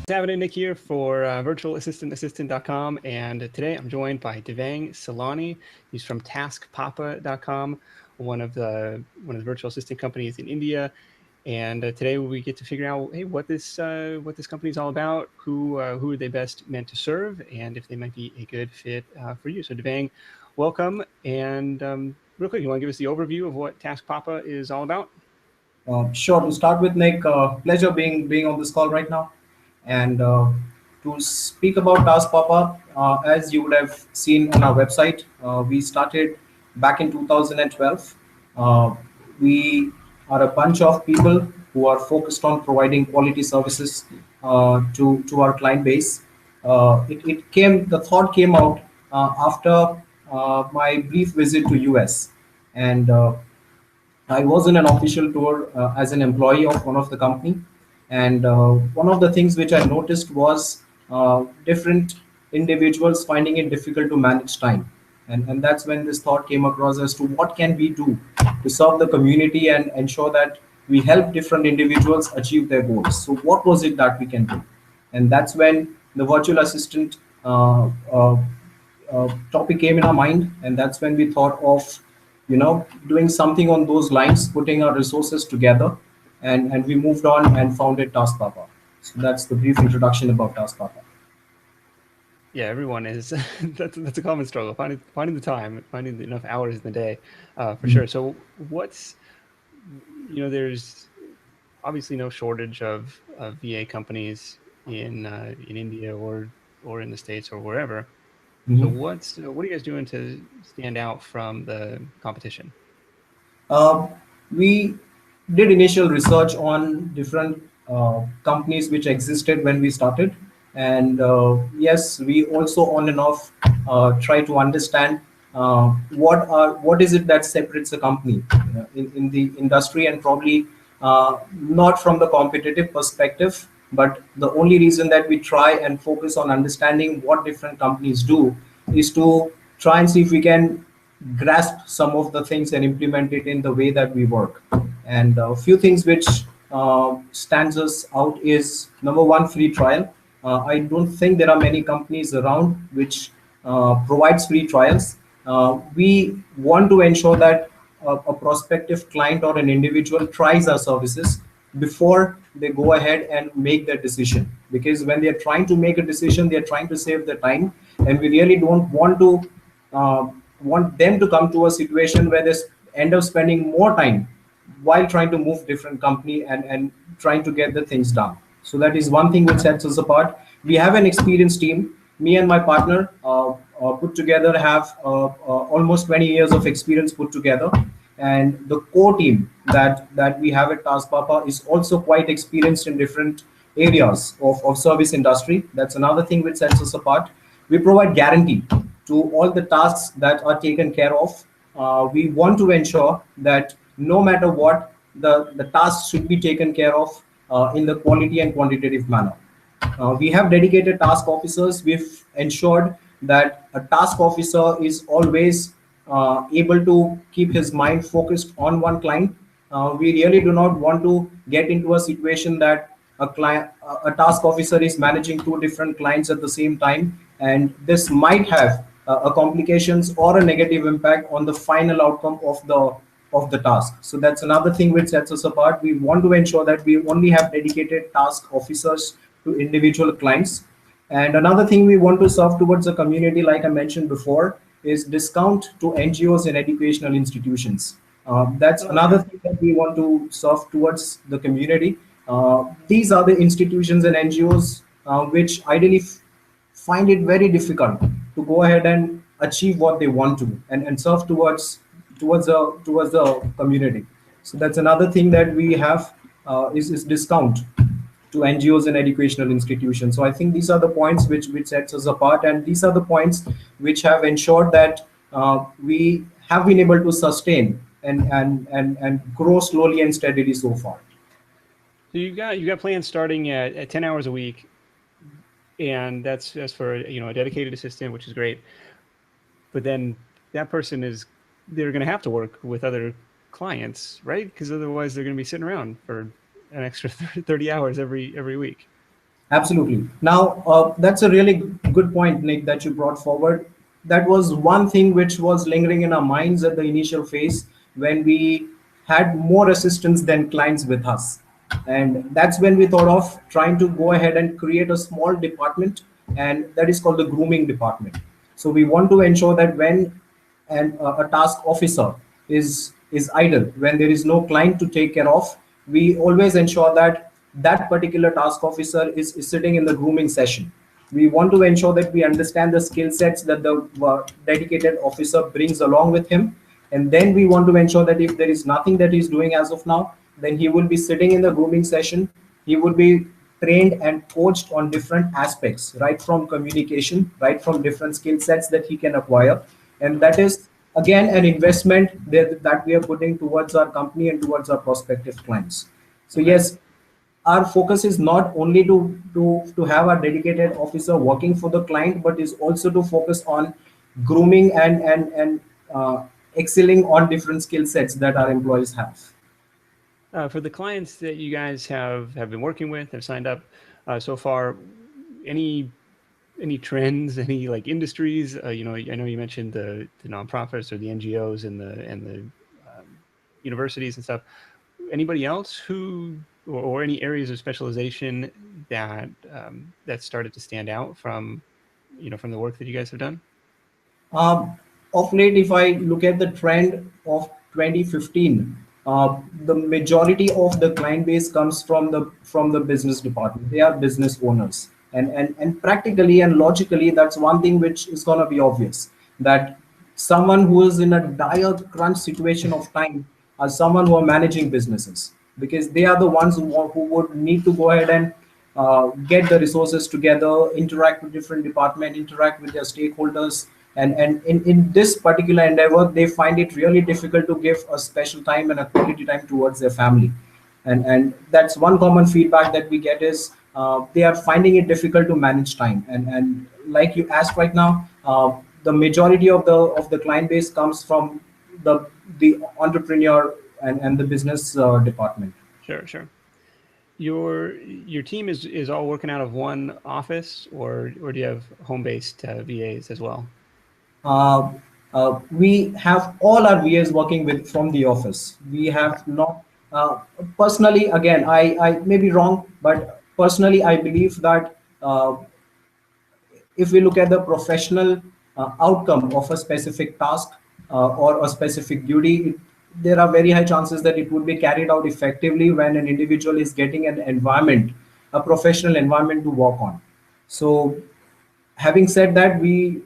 Savin Nick here for virtualassistantassistant.com, and today I'm joined by Devang Selani. He's from taskpapa.com, one of the virtual assistant companies in India. And today we get to figure out, hey, what this company is all about, who are they best meant to serve, and if they might be a good fit for you. So Devang, welcome. And real quick, you want to give us the overview of what Task Papa is all about? Sure. To start with, Nick, pleasure being on this call right now, and to speak about Task Papa, as you would have seen on our website, we started back in 2012. Uh, we are a bunch of people who are focused on providing quality services to our client base. The thought came out after my brief visit to US, and I was in an official tour as an employee of one of the company, and one of the things which I noticed was different individuals finding it difficult to manage time, and that's when this thought came across as to what can we do to serve the community and ensure that we help different individuals achieve their goals. So what was it that we can do? And that's when the virtual assistant topic came in our mind, and that's when we thought of doing something on those lines, putting our resources together, and we moved on and founded Task Papa. So that's the brief introduction about Task Papa. Yeah, everyone is. That's a common struggle, finding the time, finding enough hours in the day, for sure. So there's obviously no shortage of VA companies in India or in the States or wherever. So Mhm. what are you guys doing to stand out from the competition? Uh, we did initial research on different companies which existed when we started, and yes, we also on and off try to understand what is it that separates a company in the industry, and probably not from the competitive perspective, but the only reason that we try and focus on understanding what different companies do is to try and see if we can grasp some of the things and implement it in the way that we work. And a few things which stands us out is number one, free trial. I don't think there are many companies around which provides free trials. We want to ensure that a prospective client or an individual tries our services before they go ahead and make their decision, because when they're trying to make a decision, they're trying to save their time, and we really don't uh, want them to come to a situation where they end up spending more time while trying to move different company and trying to get the things done. So that is one thing which sets us apart. We have an experienced team. Me and my partner put together have almost 20 years of experience put together, and the core team that we have at Task Papa is also quite experienced in different areas of service industry. That's another thing which sets us apart. We provide guarantee to all the tasks that are taken care of. We want to ensure that no matter what, the tasks should be taken care of in the quality and quantitative manner. We have dedicated task officers. We've ensured that a task officer is always able to keep his mind focused on one client. We really do not want to get into a situation that a task officer is managing two different clients at the same time, and this might have a complications or a negative impact on the final outcome of the task. So that's another thing which sets us apart. We want to ensure that we only have dedicated task officers to individual clients. And another thing we want to serve towards the community, like I mentioned before, is discount to NGOs and educational institutions. That's Oh, okay. another thing that we want to serve towards the community. These are the institutions and NGOs which ideally find it very difficult to go ahead and achieve what they want to, and serve towards the community. So that's another thing that we have is discount to NGOs and educational institutions. So I think these are the points which sets us apart, and these are the points which have ensured that we have been able to sustain and grow slowly and steadily so far. So you got plans starting at 10 hours a week, and that's for a dedicated assistant, which is great. But then that person they're going to have to work with other clients, right? Because otherwise they're going to be sitting around for an extra 30 hours every week. Absolutely. Now, that's a really good point, Nick, that you brought forward. That was one thing which was lingering in our minds at the initial phase when we had more assistants than clients with us. And that's when we thought of trying to go ahead and create a small department, and that is called the grooming department. So we want to ensure that when a task officer is idle, when there is no client to take care of, we always ensure that that particular task officer is sitting in the grooming session. We want to ensure that we understand the skill sets that the dedicated officer brings along with him, and then we want to ensure that if there is nothing that he's doing as of now, then he will be sitting in the grooming session. He would be trained and coached on different aspects, right from communication, right from different skill sets that he can acquire. And that is again an investment that we are putting towards our company and towards our prospective clients. So Okay. yes, our focus is not only to have our dedicated officer working for the client, but is also to focus on grooming and excelling on different skill sets that our employees have. For the clients that you guys have been working with, have signed up so far, any any trends, any like industries? I know you mentioned the nonprofits or the NGOs and the universities and stuff. Anybody else who or any areas of specialization that started to stand out from from the work that you guys have done? Um, of late, if I look at the trend of 2015, the majority of the client base comes from the business department. They are business owners, and practically and logically, that's one thing which is going to be obvious, that someone who is in a dire crunch situation of time are someone who are managing businesses, because they are the ones who would need to go ahead and get the resources together, interact with different departments, interact with their stakeholders. And in this particular endeavor, they find it really difficult to give a special time and a quality time towards their family. And that's one common feedback that we get is they are finding it difficult to manage time. And like you asked right now, the majority of the client base comes from the entrepreneur and the business department. Sure, sure. Your team is all working out of one office, or do you have home based VAs as well? uh, we have all our VAs working with from the office. We Okay. have not personally. Again, I may be wrong, but personally, I believe that if we look at the professional outcome of a specific task or a specific duty, there are very high chances that it would be carried out effectively when an individual is getting an environment, a professional environment to work on. So having said that, we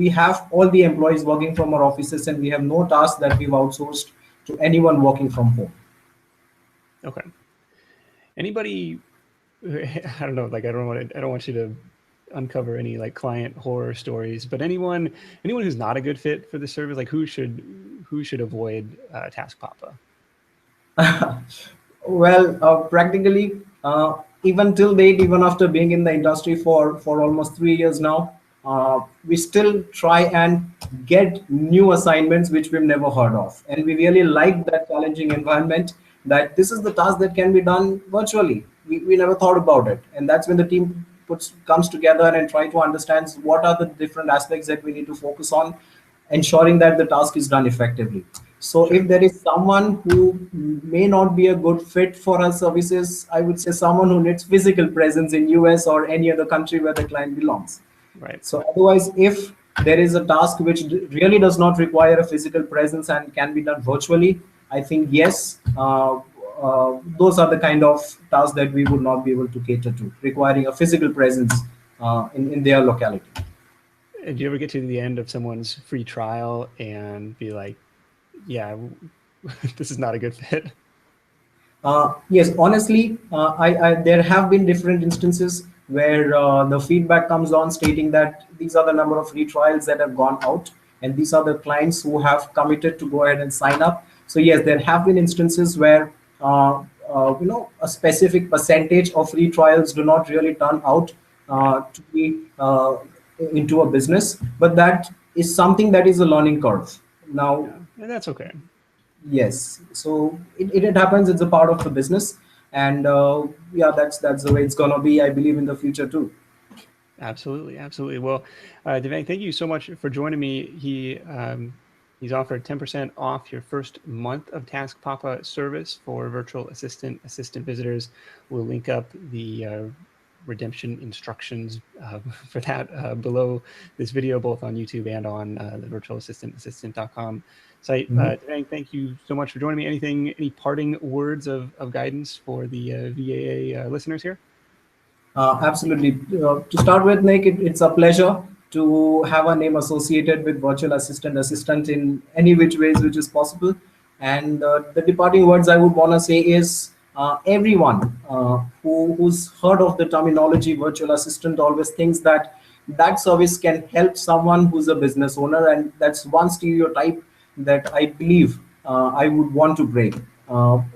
have all the employees working from our offices, and we have no task that we've outsourced to anyone working from home. Okay. Anybody? I don't know. Like I don't want you to uncover any like client horror stories, but anyone who's not a good fit for the service, like who should avoid Task Papa? Well, practically, even till date, even after being in the industry for almost 3 years now, we still try and get new assignments which we've never heard of, and we really like that challenging environment. That this is the task that can be done virtually. We never thought about it, and that's when the team comes together and try to understand what are the different aspects that we need to focus on, ensuring that the task is done effectively. So Sure. if there is someone who may not be a good fit for our services, I would say someone who needs physical presence in US or any other country where the client belongs. Right. So otherwise, if there is a task which really does not require a physical presence and can be done virtually, I think yes, those are the kind of tasks that we would not be able to cater to, requiring a physical presence in their locality. And do you ever get to the end of someone's free trial and be like, yeah, this is not a good fit? Yes, honestly, there have been different instances where the feedback comes on stating that these are the number of free trials that have gone out, and these are the clients who have committed to go ahead and sign up. So yes, there have been instances where a specific percentage of free trials do not really turn out Right. to be into a business, but that is something that is a learning curve. Now, Yeah. And that's okay. yes, so it happens. It's a part of the business. And yeah, that's the way it's gonna be, I believe, in the future too. Absolutely, absolutely. Well, Devang, thank you so much for joining me. He's offered 10% off your first month of Task Papa service for virtual assistant visitors. We'll link up the redemption instructions for that below this video, both on YouTube and on the virtualassistantassistant.com site. Mhm. Devang, thank you so much for joining me. Any parting words of guidance for the VAA listeners here? Absolutely. To start with, Nick, it's a pleasure to have a name associated with virtual assistant in any which ways which is possible. And the departing words I would want to say is everyone who's heard of the terminology virtual assistant always thinks that that service can help someone who's a business owner, and that's one stereotype that I believe I would want to break.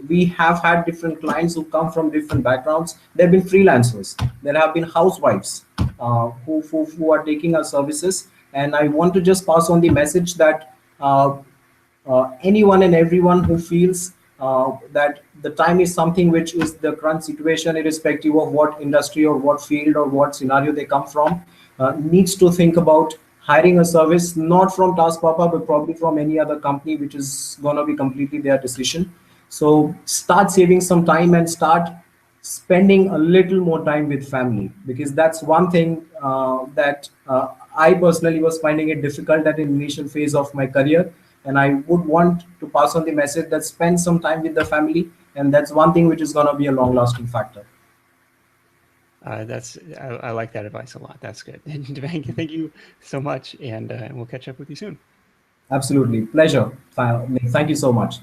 We have had different clients who come from different backgrounds. There have been freelancers, there have been housewives who are taking our services. And I want to just pass on the message that anyone and everyone who feels that the time is something which is the current situation, irrespective of what industry or what field or what scenario they come from, needs to think about hiring a service not from Task Papa but probably from any other company, which is going to be completely their decision. So start saving some time and start spending a little more time with family, because that's one thing that I personally was finding it difficult at an initial phase of my career. And I would want to pass on the message that spend some time with the family, and that's one thing which is going to be a long lasting factor. I like that advice a lot. That's good. And Devang, thank you so much, and we'll catch up with you soon. Absolutely. Pleasure. Thank you so much.